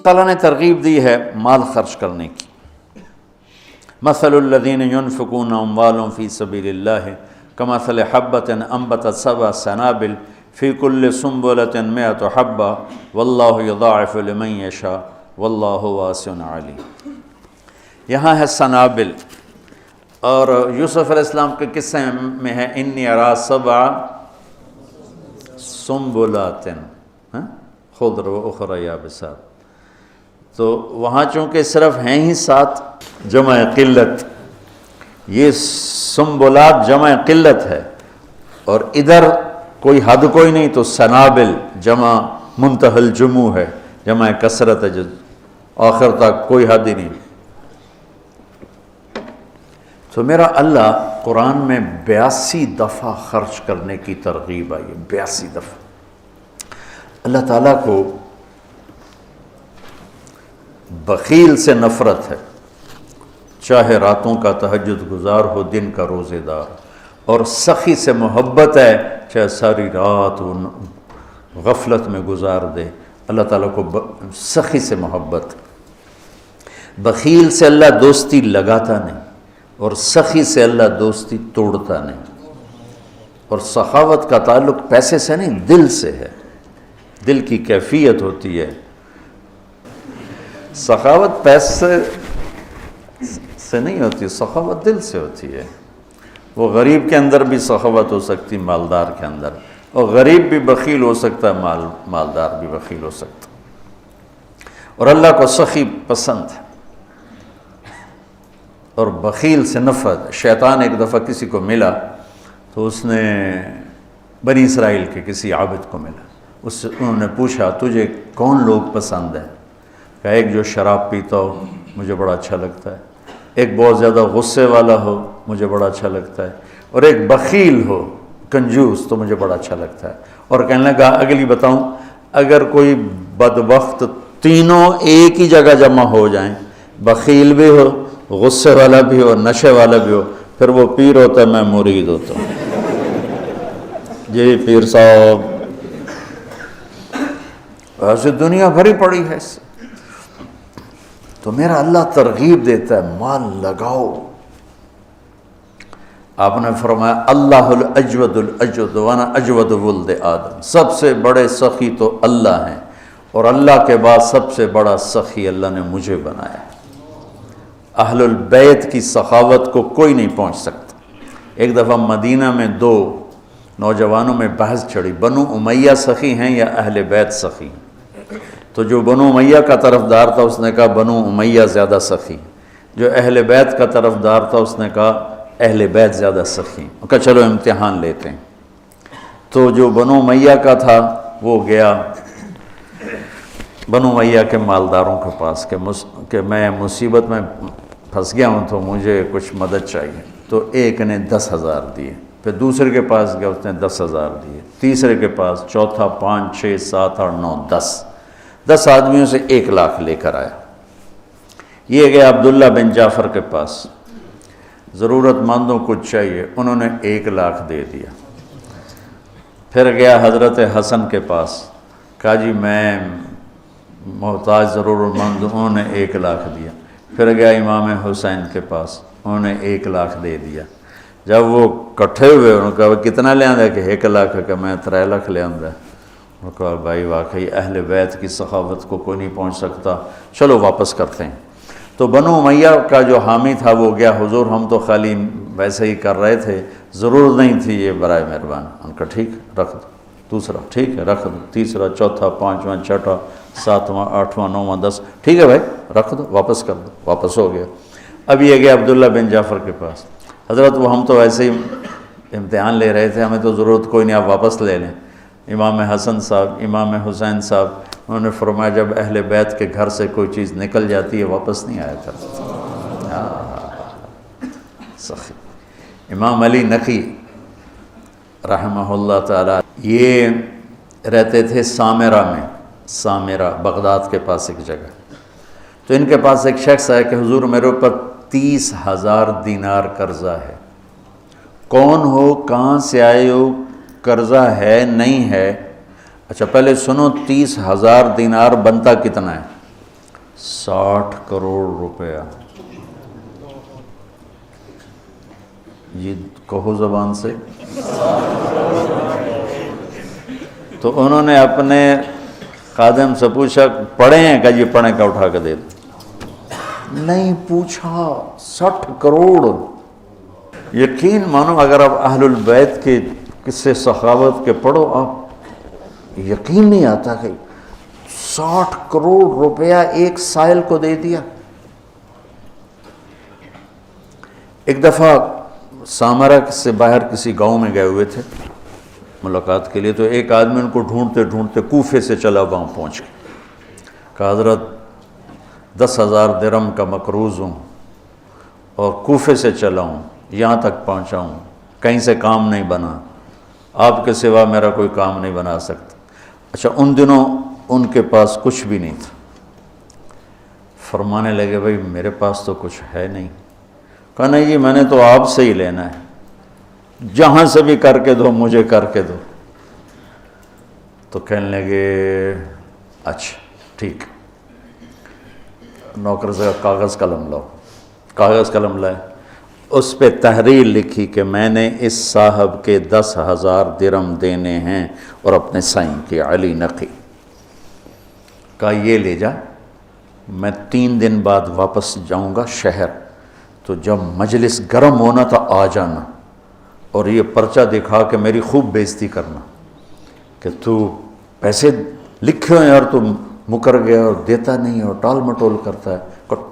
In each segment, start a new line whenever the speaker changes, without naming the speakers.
تعالیٰ نے ترغیب دی ہے مال خرچ کرنے کی. مثل الذین ينفقون اموالهم فی سبیل اللہ کمثل حبۃ انبتت سبع سنابل فی کل سنبلۃ مئۃ حبۃ واللہ یضاعف لمن یشاء واللہ واسع علیم. یہاں ہے سنابل، اور یوسف علیہ السلام کے قصے میں ہے انی ارا سبع سنبلات خضر و اخری یابسات. تو وہاں چونکہ صرف ہیں ہی 7 جمع قلت، یہ سنبلات جمع قلت ہے، اور ادھر کوئی حد کوئی نہیں، تو سنابل جمع منتہی الجموع ہے، جمع کثرت ہے، جو آخر تک کوئی حد ہی نہیں. تو میرا اللہ قرآن میں 82 دفعہ خرچ کرنے کی ترغیب آئی ہے، 82 دفعہ. اللہ تعالیٰ کو بخیل سے نفرت ہے، چاہے راتوں کا تہجد گزار ہو، دن کا روزے دار. اور سخی سے محبت ہے، چاہے ساری رات وہ غفلت میں گزار دے. اللہ تعالیٰ کو سخی سے محبت. بخیل سے اللہ دوستی لگاتا نہیں، اور سخی سے اللہ دوستی توڑتا نہیں. اور سخاوت کا تعلق پیسے سے نہیں، دل سے ہے، دل کی کیفیت ہوتی ہے. سخاوت پیسے سے نہیں ہوتی، سخاوت دل سے ہوتی ہے. وہ غریب کے اندر بھی سخاوت ہو سکتی، مالدار کے اندر، اور غریب بھی بخیل ہو سکتا ہے، مالدار بھی بخیل ہو سکتا. اور اللہ کو سخی پسند ہے اور بخیل سے نفرت. شیطان ایک دفعہ کسی کو ملا تو اس نے بنی اسرائیل کے کسی عابد کو ملا، انہوں نے پوچھا تجھے کون لوگ پسند ہیں؟ کہ ایک جو شراب پیتا ہو مجھے بڑا اچھا لگتا ہے، ایک بہت زیادہ غصے والا ہو مجھے بڑا اچھا لگتا ہے، اور ایک بخیل ہو کنجوس تو مجھے بڑا اچھا لگتا ہے. اور کہنے لگا اگلی بتاؤں، اگر کوئی بدبخت تینوں ایک ہی جگہ جمع ہو جائیں، بخیل بھی ہو، غصے والا بھی ہو، نشے والا بھی ہو، پھر وہ پیر ہوتا ہے، میں مرید ہوتا ہوں. جی پیر صاحب، ایسے دنیا بھری پڑی ہے اس سے. تو میرا اللہ ترغیب دیتا ہے مال لگاؤ. آپ نے فرمایا اللہ الاجود الاجود وانا اجود ولد آدم، سب سے بڑے سخی تو اللہ ہیں، اور اللہ کے بعد سب سے بڑا سخی اللہ نے مجھے بنایا. اہل البیت کی سخاوت کو کوئی نہیں پہنچ سکتا. ایک دفعہ مدینہ میں 2 نوجوانوں میں بحث چڑھی، بنو امیہ سخی ہیں یا اہل بیت سخی ہیں؟ تو جو بنو امیہ کا طرفدار تھا اس نے کہا بنو امیہ زیادہ سخی. جو اہل بیت کا طرفدار تھا اس نے کہا اہل بیت زیادہ سخی. کہا چلو امتحان لیتے ہیں. تو جو بنو امیہ کا تھا وہ گیا بنو امیہ کے مالداروں کے پاس کہ میں مصیبت میں پھنس گیا ہوں تو مجھے کچھ مدد چاہیے. تو ایک نے 10,000 دیے، پھر دوسرے کے پاس گیا اس نے 10,000 دیے، تیسرے کے پاس، چوتھا 5 6 7 8 9 10 آدمیوں سے 1 لاکھ لے کر آیا. یہ گیا عبداللہ بن جعفر کے پاس، ضرورت مندوں کو چاہیے، انہوں نے 1 لاکھ دے دیا. پھر گیا حضرت حسن کے پاس، کہا جی میں محتاج ضرورت مند، انہوں نے 1 لاکھ دیا. پھر گیا امام حسین کے پاس، انہوں نے 1 لاکھ دے دیا. جب وہ کٹھے ہوئے انہوں نے کہا کتنا لے آندہ؟ کہ 1 لاکھ، کہ میں 3 لاکھ لے آندہ. انہوں نے کہا بھائی واقعی اہل بیت کی سخاوت کو کوئی نہیں پہنچ سکتا، چلو واپس کرتے ہیں. تو بنو امیہ کا جو حامی تھا وہ گیا، حضور ہم تو خالی ویسے ہی کر رہے تھے، ضرورت نہیں تھی، یہ برائے مہربان. ان کا ٹھیک رکھ دو. دوسرا ٹھیک ہے رکھ دو. تیسرا، چوتھا، 5واں، 6واں، 7واں، 8واں، 9واں، 10 ٹھیک ہے بھائی رکھ دو، واپس کر دو. واپس ہو گیا. اب یہ گیا عبداللہ بن جعفر کے پاس، حضرت وہ ہم تو ایسے ہی امتحان لے رہے تھے، ہمیں تو ضرورت کوئی نہیں، آپ واپس لے لیں. امام حسن صاحب، امام حسین صاحب، انہوں نے فرمایا جب اہل بیت کے گھر سے کوئی چیز نکل جاتی ہے واپس نہیں آیا کرتا. سخی. امام علی نقی رحمہ اللہ تعالی، یہ رہتے تھے سامرہ میں، سامرہ بغداد کے پاس ایک جگہ. تو ان کے پاس ایک شخص آیا کہ حضور میرے اوپر 30,000 دینار قرضہ ہے. کون ہو, کہاں سے آئے ہو, قرضہ ہے نہیں ہے. اچھا پہلے سنو, 30,000 دینار بنتا کتنا ہے؟ 60 کروڑ روپیہ. یہ کہو زبان سے. تو انہوں نے اپنے خادم سے پوچھا پڑھے ہیں کہ جی پڑھیں, کا اٹھا کے دے دو. نہیں پوچھا, 60 کروڑ. یقین مانو اگر آپ اہل البیت کے قصے سخاوت کے پڑھو, آپ یقین نہیں آتا کہ 60 کروڑ روپیہ ایک سائل کو دے دیا. ایک دفعہ سامرا سے باہر کسی گاؤں میں گئے ہوئے تھے ملاقات کے لیے, تو ایک آدمی ان کو ڈھونڈتے ڈھونڈتے کوفے سے چلا گاؤں پہنچ گیا. کہا حضرت 10,000 درہم کا مقروض ہوں اور کوفے سے چلا ہوں, یہاں تک پہنچا ہوں, کہیں سے کام نہیں بنا, آپ کے سوا میرا کوئی کام نہیں بنا سکتا. اچھا ان دنوں ان کے پاس کچھ بھی نہیں تھا. فرمانے لگے بھائی میرے پاس تو کچھ ہے نہیں. کہا نہیں جی میں نے تو آپ سے ہی لینا ہے, جہاں سے بھی کر کے دو مجھے کر کے دو. تو کہنے لگے اچھا ٹھیک. نوکر سے کاغذ قلم لاؤ. کاغذ قلم لائے, اس پہ تحریر لکھی کہ میں نے اس صاحب کے 10,000 درہم دینے ہیں اور اپنے سائن کی علی نقی. کہا یہ لے جا, میں 3 دن بعد واپس جاؤں گا شہر, تو جب مجلس گرم ہونا تو آ جانا اور یہ پرچہ دکھا کے میری خوب بےزتی کرنا کہ تو پیسے لکھے ہیں اور تو مکر گیا اور دیتا نہیں اور ٹال مٹول کرتا ہے.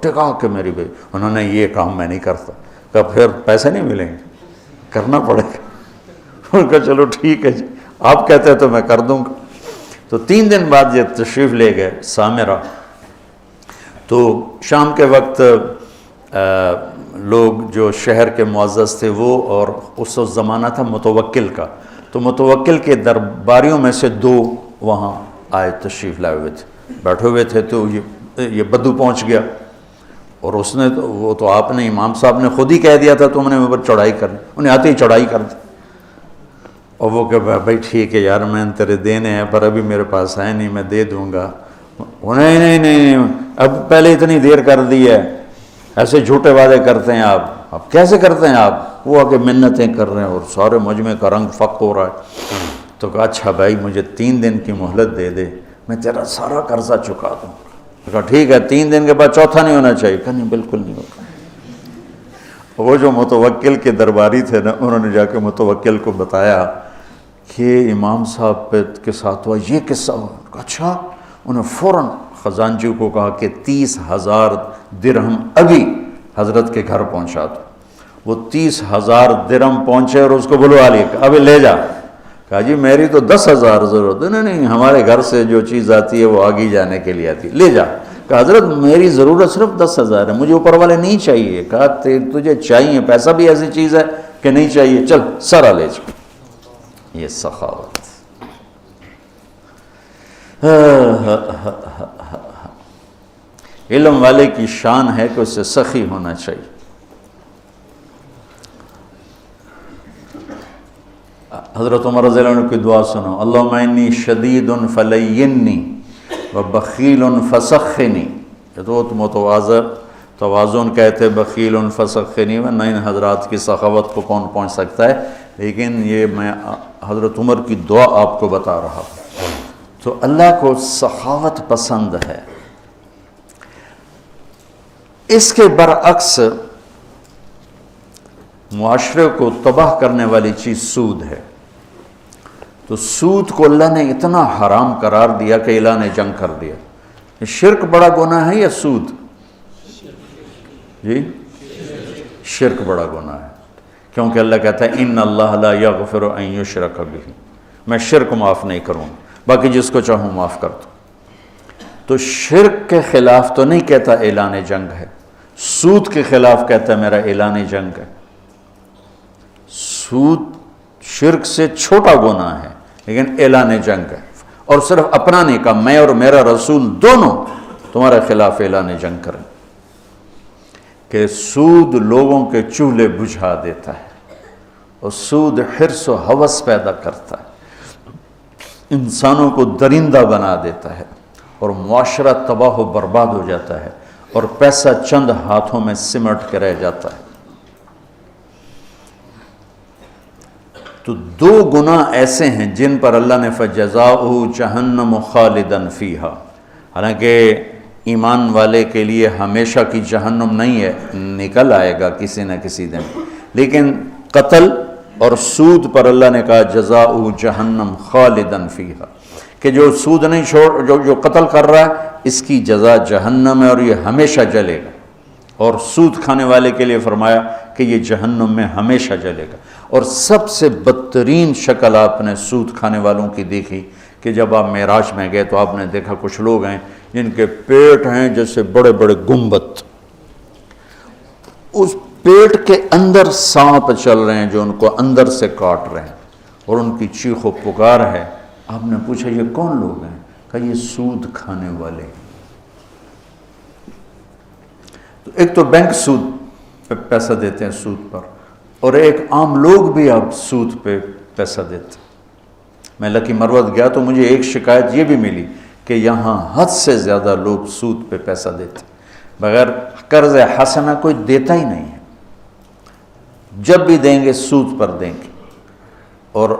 ٹکا کے میری بھائی انہوں نے یہ کام میں نہیں کرتا. کہا پھر پیسے نہیں ملیں گے, کرنا پڑے گا. انہوں نے کہا چلو ٹھیک ہے جی, آپ کہتے ہیں تو میں کر دوں گا. تو 3 دن بعد یہ تشریف لے گئے سامرا. تو شام کے وقت لوگ جو شہر کے معزز تھے وہ, اور اس زمانہ تھا متوکل کا, تو متوکل کے درباریوں میں سے 2 وہاں آئے, تشریف لائے ہوئے تھے, بیٹھے ہوئے تھے. تو یہ بدو پہنچ گیا اور اس نے وہ تو آپ نے امام صاحب نے خود ہی کہہ دیا تھا تم نے اوپر چڑھائی کرنی, انہیں آتے ہی چڑھائی کر دی. اور وہ کہ بھائی ٹھیک ہے یار میں تیرے دینے ہیں پر ابھی میرے پاس ہے نہیں, میں دے دوں گا. نہیں اب پہلے اتنی دیر کر دی ہے, ایسے جھوٹے وعدے کرتے ہیں آپ. اب کیسے کرتے ہیں آپ؟ وہ آگے منتیں کر رہے ہیں اور سارے مجمع کا رنگ فق ہو رہا ہے. تو کہا اچھا بھائی مجھے 3 دن کی مہلت دے دے, میں تیرا سارا قرضہ چکا دوں. کہا ٹھیک ہے, 3 دن کے بعد چوتھا نہیں ہونا چاہیے. کہا نہیں بالکل نہیں ہوگا. وہ جو متوکل کے درباری تھے نا, انہوں نے جا کے متوکل کو بتایا کہ امام صاحب کے ساتھ ہوا یہ قصہ ہوا. اچھا. انہوں نے فوراً خزانچی کو کہا کہ 30,000 درہم ابھی حضرت کے گھر پہنچا دو. وہ 30,000 درہم پہنچے اور اس کو بلوا لیا, ابھی لے جا. کہا جی میری تو 10,000 ضرورت ہے. نہیں ہمارے گھر سے جو چیز آتی ہے وہ آگے جانے کے لیے آتی ہے, لے جا. کہا حضرت میری ضرورت صرف 10,000 ہے, مجھے اوپر والے نہیں چاہیے. کہا تجھے چاہیے, پیسہ بھی ایسی چیز ہے کہ نہیں چاہیے, چل سارا لے جا. یہ سخاوت. علم والے کی شان ہے کہ اسے سخی ہونا چاہیے. حضرت عمر رضی اللہ عنہ کی دعا سنو, اللہم انی شدید فلینی وبخیل فسخنی. یہ تو توازن کہتے بخیل فسخنی, ورنہ ان حضرات کی سخاوت کو کون پہنچ سکتا ہے. لیکن یہ میں حضرت عمر کی دعا آپ کو بتا رہا ہوں. تو اللہ کو سخاوت پسند ہے. اس کے برعکس معاشرے کو تباہ کرنے والی چیز سود ہے. تو سود کو اللہ نے اتنا حرام قرار دیا کہ اعلان جنگ کر دیا. شرک بڑا گناہ ہے یا سود؟ جی شرک بڑا گناہ ہے, کیونکہ اللہ کہتا ہے ان اللہ لا یغفر ان یشرک بہ, میں شرک معاف نہیں کروں, باقی جس کو چاہوں معاف کر دوں. تو شرک کے خلاف تو نہیں کہتا اعلان جنگ ہے, سود کے خلاف کہتا ہے میرا اعلان جنگ ہے. سود شرک سے چھوٹا گناہ ہے لیکن اعلان جنگ ہے, اور صرف اپنا نہیں کہا, میں اور میرا رسول دونوں تمہارے خلاف اعلان جنگ کریں. کہ سود لوگوں کے چولہے بجھا دیتا ہے اور سود حرص و ہوس پیدا کرتا ہے، انسانوں کو درندہ بنا دیتا ہے، اور معاشرہ تباہ و برباد ہو جاتا ہے، اور پیسہ چند ہاتھوں میں سمٹ کے رہ جاتا ہے۔ تو دو گناہ ایسے ہیں جن پر اللہ نے فَجَزَاؤُهُ جَهَنَّمُ خَالِدًا فِيهَا، حالانکہ ایمان والے کے لیے ہمیشہ کی جہنم نہیں ہے، نکل آئے گا کسی نہ کسی دن، لیکن قتل اور سود پر اللہ نے کہا جزاؤہ جہنم خالداً فیہا، کہ جو سود نہیں چھوڑ جو قتل کر رہا ہے اس کی جزا جہنم ہے اور یہ ہمیشہ جلے گا، اور سود کھانے والے کے لیے فرمایا کہ یہ جہنم میں ہمیشہ جلے گا۔ اور سب سے بدترین شکل آپ نے سود کھانے والوں کی دیکھی کہ جب آپ معراج میں گئے تو آپ نے دیکھا کچھ لوگ ہیں جن کے پیٹ ہیں جیسے بڑے بڑے گنبد، اس پیٹ کے اندر سانپ چل رہے ہیں جو ان کو اندر سے کاٹ رہے ہیں، اور ان کی چیخ و پکار ہے۔ آپ نے پوچھا یہ کون لوگ ہیں؟ کہا یہ سود کھانے والے۔ تو ایک تو بینک سود پہ پیسہ دیتے ہیں سود پر، اور ایک عام لوگ بھی اب سود پہ پیسہ دیتے ہیں۔ میں لکی مروت گیا تو مجھے ایک شکایت یہ بھی ملی کہ یہاں حد سے زیادہ لوگ سود پہ پیسہ دیتے ہیں، بغیر قرض حسنہ کوئی دیتا ہی نہیں ہے، جب بھی دیں گے سود پر دیں گے۔ اور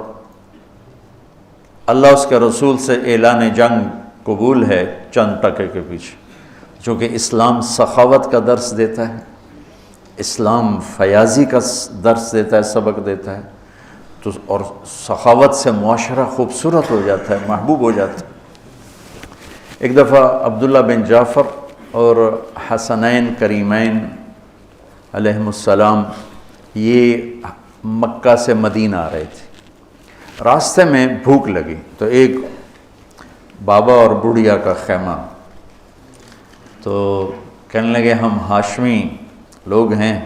اللہ اس کے رسول سے اعلان جنگ قبول ہے چند ٹکے کے پیچھے، چونکہ اسلام سخاوت کا درس دیتا ہے، اسلام فیاضی کا درس دیتا ہے، سبق دیتا ہے، تو اور سخاوت سے معاشرہ خوبصورت ہو جاتا ہے، محبوب ہو جاتا ہے۔ ایک دفعہ عبداللہ بن جعفر اور حسنین کریمین علیہم السلام یہ مکہ سے مدینہ آ رہے تھے، راستے میں بھوک لگی تو ایک بابا اور بڑھیا کا خیمہ، تو کہنے لگے ہم ہاشمی لوگ ہیں،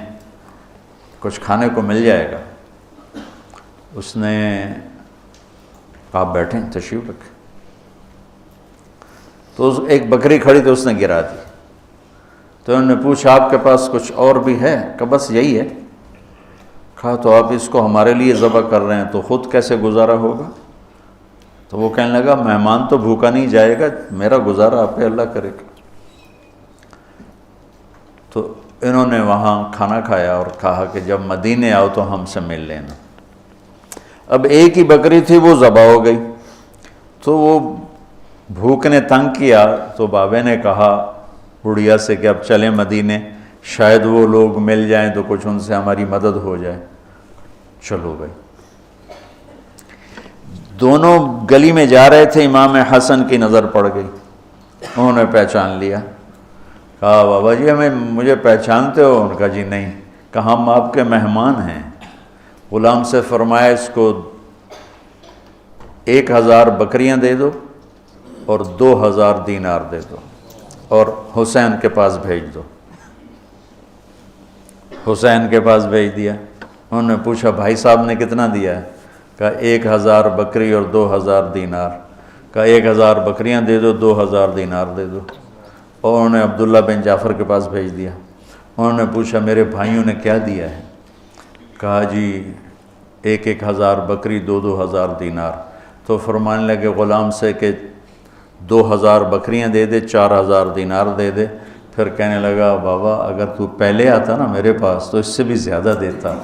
کچھ کھانے کو مل جائے گا؟ اس نے کہا بیٹھیں تشریف رکھیں، تو ایک بکری کھڑی تو اس نے گرا دی، تو انہوں نے پوچھا آپ کے پاس کچھ اور بھی ہے؟ کہ بس یہی ہے۔ کہا تو آپ اس کو ہمارے لیے ذبح کر رہے ہیں تو خود کیسے گزارا ہوگا؟ تو وہ کہنے لگا مہمان تو بھوکا نہیں جائے گا، میرا گزارا آپ پہ اللہ کرے گا۔ تو انہوں نے وہاں کھانا کھایا اور کہا کہ جب مدینے آؤ تو ہم سے مل لینا۔ اب ایک ہی بکری تھی وہ ذبح ہو گئی، تو وہ بھوک نے تنگ کیا، تو بابے نے کہا بڑھیا سے کہ اب چلیں مدینے، شاید وہ لوگ مل جائیں تو کچھ ان سے ہماری مدد ہو جائے۔ چلو بھائی، دونوں گلی میں جا رہے تھے، امام حسن کی نظر پڑ گئی، انہوں نے پہچان لیا۔ کہا بابا جی مجھے پہچانتے ہو؟ ان کا جی نہیں۔ کہا ہم آپ کے مہمان ہیں۔ غلام سے فرمایا اس کو 1000 بکریاں دے دو اور 2000 دینار دے دو، اور حسین کے پاس بھیج دو۔ حسین کے پاس بھیج دیا۔ انہوں نے پوچھا بھائی صاحب نے کتنا دیا ہے؟ کہا 1000 بکری اور 2000 دینار۔ کہا 1000 بکریاں دے دو، 2000 دینار دے دو، اور انہوں نے عبداللہ بن جعفر کے پاس بھیج دیا۔ انہوں نے پوچھا میرے بھائیوں نے کیا دیا ہے؟ کہا جی 1000 بکری، 2000 دینار۔ تو فرمانے لگے غلام سے کہ 2000 بکریاں دے دے، 4000 دینار دے دے۔ پھر کہنے لگا بابا اگر تو پہلے آتا نا میرے پاس تو اس سے بھی زیادہ دیتا،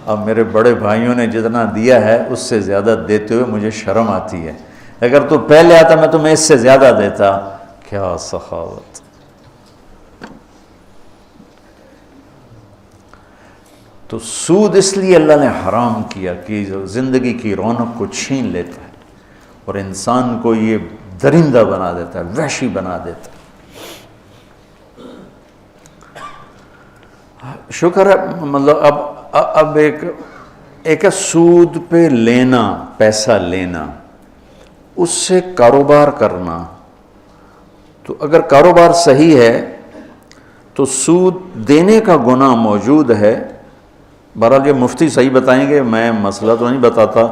اب میرے بڑے بھائیوں نے جتنا دیا ہے اس سے زیادہ دیتے ہوئے مجھے شرم آتی ہے، اگر تو پہلے آتا میں تمہیں اس سے زیادہ دیتا۔ کیا سخاوت! تو سود اس لیے اللہ نے حرام کیا کہ زندگی کی رونق کو چھین لیتا ہے اور انسان کو یہ درندہ بنا دیتا ہے، وحشی بنا دیتا ہے۔ شکر ہے مطلب اب ایک سود پہ لینا، پیسہ لینا، اس سے کاروبار کرنا، تو اگر کاروبار صحیح ہے تو سود دینے کا گناہ موجود ہے۔ بہرحال یہ مفتی صحیح بتائیں گے، میں مسئلہ تو نہیں بتاتا۔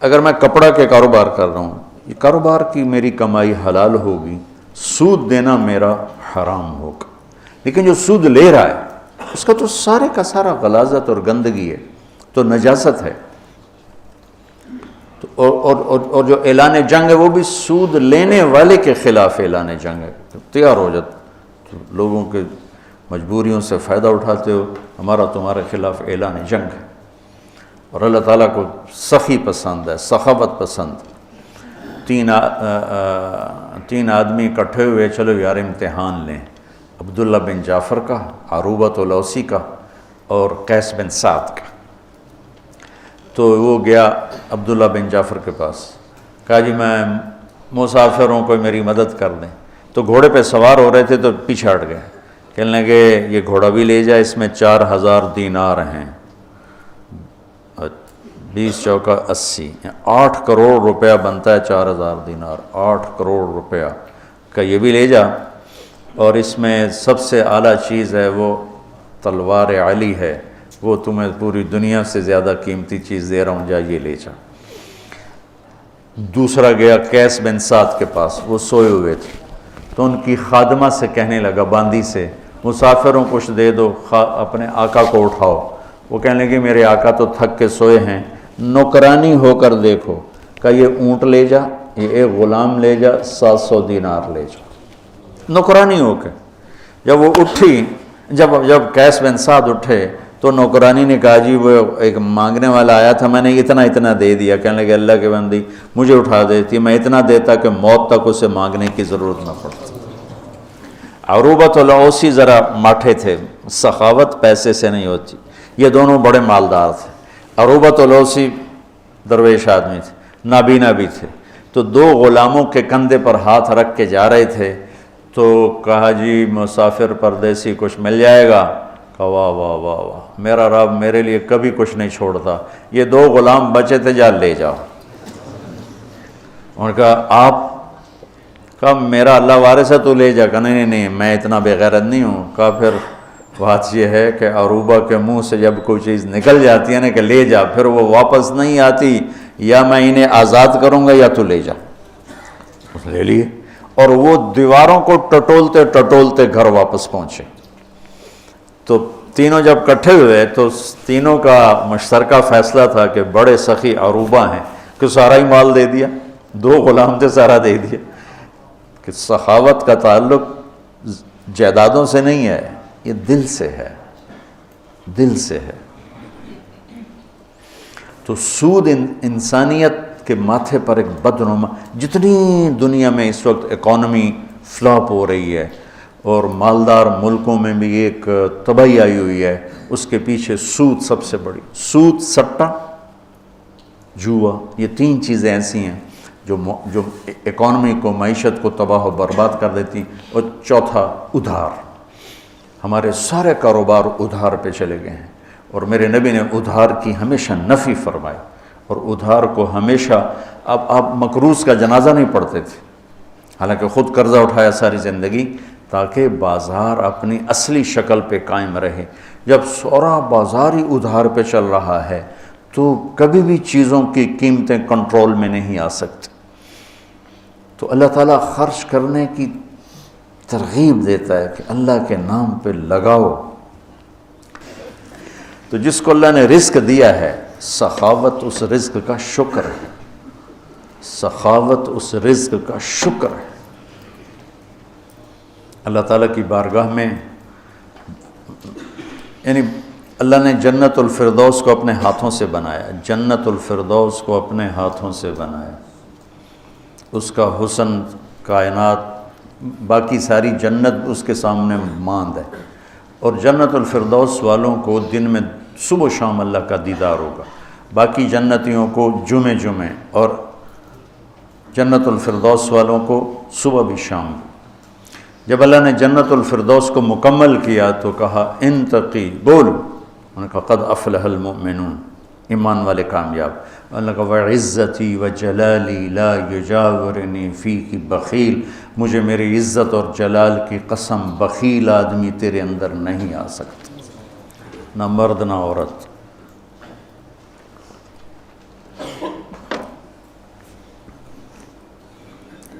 اگر میں کپڑا کے کاروبار کر رہا ہوں، یہ کاروبار کی میری کمائی حلال ہوگی، سود دینا میرا حرام ہوگا، لیکن جو سود لے رہا ہے اس کا تو سارے کا سارا غلاظت اور گندگی ہے، تو نجاست ہے. اور جو اعلان جنگ ہے وہ بھی سود لینے والے کے خلاف اعلان جنگ ہے. تیار ہو جاتے لوگوں کے مجبوریوں سے فائدہ اٹھاتے ہو، ہمارا تمہارے خلاف اعلان جنگ ہے. اور اللہ تعالیٰ کو سخی پسند ہے، سخاوت پسند. تین آدمی اکٹھے ہوئے، چلو یار امتحان لیں، عبداللہ بن جعفر کا، عروبۃ الاوسی کا اور قیس بن سعد کا. تو وہ گیا عبداللہ بن جعفر کے پاس، کہا جی میں مسافر ہوں، کوئی میری مدد کر دیں. تو گھوڑے پہ سوار ہو رہے تھے تو پیچھے ہٹ گئے، کہنے لگے یہ گھوڑا بھی لے جائے، اس میں 4000 دینار ہیں، 20 چوکا 80، 8 کروڑ روپیہ بنتا ہے 4000 دینار، 8 کروڑ روپیہ کا یہ بھی لے جا، اور اس میں سب سے اعلیٰ چیز ہے وہ تلوار علی ہے، وہ تمہیں پوری دنیا سے زیادہ قیمتی چیز دے رہا ہوں، جا یہ لے جا. دوسرا گیا قیس بن سعد کے پاس، وہ سوئے ہوئے تھے، تو ان کی خادمہ سے کہنے لگا، باندی سے، مسافروں کچھ دے دو، اپنے آقا کو اٹھاؤ. وہ کہنے لگے میرے آقا تو تھک کے سوئے ہیں، نوکرانی ہو کر دیکھو. کہ یہ اونٹ لے جا، یہ ایک غلام لے جا، 700 دینار لے جا. نوکرانی ہو کے جب وہ اٹھی، جب قیس بن سعد اٹھے تو نوکرانی نے کہا جی وہ ایک مانگنے والا آیا تھا، میں نے اتنا دے دیا. کہنے لگے اللہ کے بندی مجھے اٹھا دیتی، میں اتنا دیتا کہ موت تک اسے مانگنے کی ضرورت نہ پڑتی. عروبۃ الاوسی ذرا ماٹھے تھے، سخاوت پیسے سے نہیں ہوتی. یہ دونوں بڑے مالدار تھے. عروبۃ الاوسی درویش آدمی تھے، نابینا بھی تھے. تو 2 غلاموں کے کندھے پر ہاتھ رکھ کے جا رہے تھے، تو کہا جی مسافر پردیسی کچھ مل جائے گا. کہا واہ واہ واہ واہ، میرا رب میرے لیے کبھی کچھ نہیں چھوڑتا. یہ 2 غلام بچے تھے، جا لے جاؤ. انہوں نے کہا آپ، کہا میرا اللہ وارث ہے تو لے جا. کہا نہیں میں اتنا بے غیرت نہیں ہوں. کہا پھر بات یہ ہے کہ عروبہ کے منہ سے جب کوئی چیز نکل جاتی ہے نا کہ لے جا، پھر وہ واپس نہیں آتی، یا میں انہیں آزاد کروں گا یا تو لے جا. اس لے لیے، اور وہ دیواروں کو ٹٹولتے گھر واپس پہنچے. تو تینوں جب اکٹھے ہوئے تو تینوں کا مشترکہ فیصلہ تھا کہ بڑے سخی عروبہ ہیں کہ سارا ہی مال دے دیا، 2 غلام تھے سارا دے دیا. کہ سخاوت کا تعلق جائیدادوں سے نہیں ہے، یہ دل سے ہے، دل سے ہے. تو سود انسانیت کے ماتھے پر ایک بدنما، جتنی دنیا میں اس وقت اکانومی فلاپ ہو رہی ہے اور مالدار ملکوں میں بھی ایک تباہی آئی ہوئی ہے، اس کے پیچھے سود سب سے بڑی. سود، سٹہ، جوا، یہ 3 چیزیں ایسی ہیں جو اکانومی کو، معیشت کو تباہ و برباد کر دیتی. اور چوتھا ادھار. ہمارے سارے کاروبار ادھار پہ چلے گئے ہیں، اور میرے نبی نے ادھار کی ہمیشہ نفی فرمائی. اور ادھار کو ہمیشہ، اب آپ مقروض کا جنازہ نہیں پڑھتے تھے، حالانکہ خود قرضہ اٹھایا ساری زندگی تاکہ بازار اپنی اصلی شکل پہ قائم رہے. جب سورا بازار ہی ادھار پہ چل رہا ہے تو کبھی بھی چیزوں کی قیمتیں کنٹرول میں نہیں آ سکتی. تو اللہ تعالیٰ خرچ کرنے کی ترغیب دیتا ہے کہ اللہ کے نام پہ لگاؤ. تو جس کو اللہ نے رزق دیا ہے، سخاوت اس رزق کا شکر ہے، سخاوت اس رزق کا شکر ہے. اللہ تعالیٰ کی بارگاہ میں، یعنی اللہ نے جنت الفردوس کو اپنے ہاتھوں سے بنایا، جنت الفردوس کو اپنے ہاتھوں سے بنایا. اس کا حسن، کائنات، باقی ساری جنت اس کے سامنے ماند ہے. اور جنت الفردوس والوں کو دن میں صبح و شام اللہ کا دیدار ہوگا، باقی جنتیوں کو جمعے، اور جنت الفردوس والوں کو صبح بھی شام. جب اللہ نے جنت الفردوس کو مکمل کیا تو کہا انتقی، بول. انہوں نے کہا قد افلح المؤمنون، ایمان والے کامیاب. اللہ کا وعزتی وجلالی لا یجاورنی فیک بخیل، مجھے میری عزت اور جلال کی قسم بخیل آدمی تیرے اندر نہیں آ سکتا، نہ مرد نہ عورت.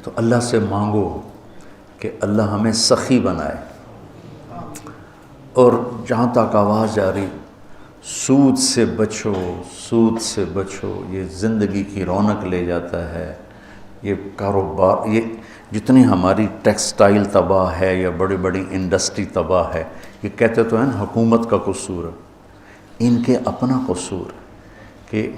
تو اللہ سے مانگو کہ اللہ ہمیں سخی بنائے. اور جہاں تک آواز جا رہی، سود سے بچو، سود سے بچو، یہ زندگی کی رونق لے جاتا ہے، یہ کاروبار، یہ جتنی ہماری ٹیکسٹائل تباہ ہے یا بڑی بڑی انڈسٹری تباہ ہے، یہ کہتے تو ہیں نا حکومت کا قصور ہے، ان کے اپنا قصور کہ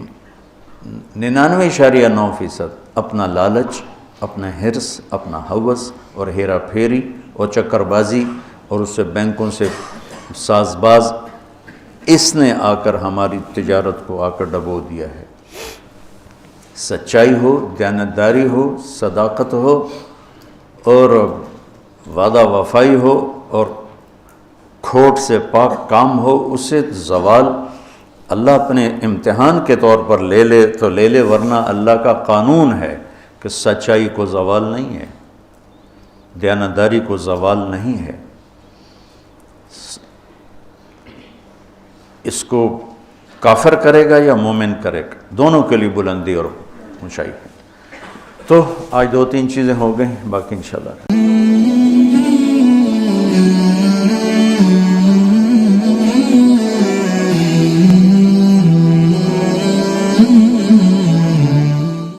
99.9% اپنا لالچ، اپنا حرص، اپنا ہوس اور ہیرا پھیری اور چکر بازی اور اس سے بینکوں سے ساز باز، اس نے آ کر ہماری تجارت کو آ کر ڈبو دیا ہے۔ سچائی ہو، دیانتداری ہو، صداقت ہو اور وعدہ وفائی ہو اور کھوٹ سے پاک کام ہو، اس سے زوال اللہ اپنے امتحان کے طور پر لے لے تو لے لے، ورنہ اللہ کا قانون ہے کہ سچائی کو زوال نہیں ہے، دیانتداری کو زوال نہیں ہے۔ اس کو کافر کرے گا یا مومن کرے گا، دونوں کے لیے بلندی اور اونچائی ہے۔ تو آج 2-3 چیزیں ہو گئیں، باقی انشاءاللہ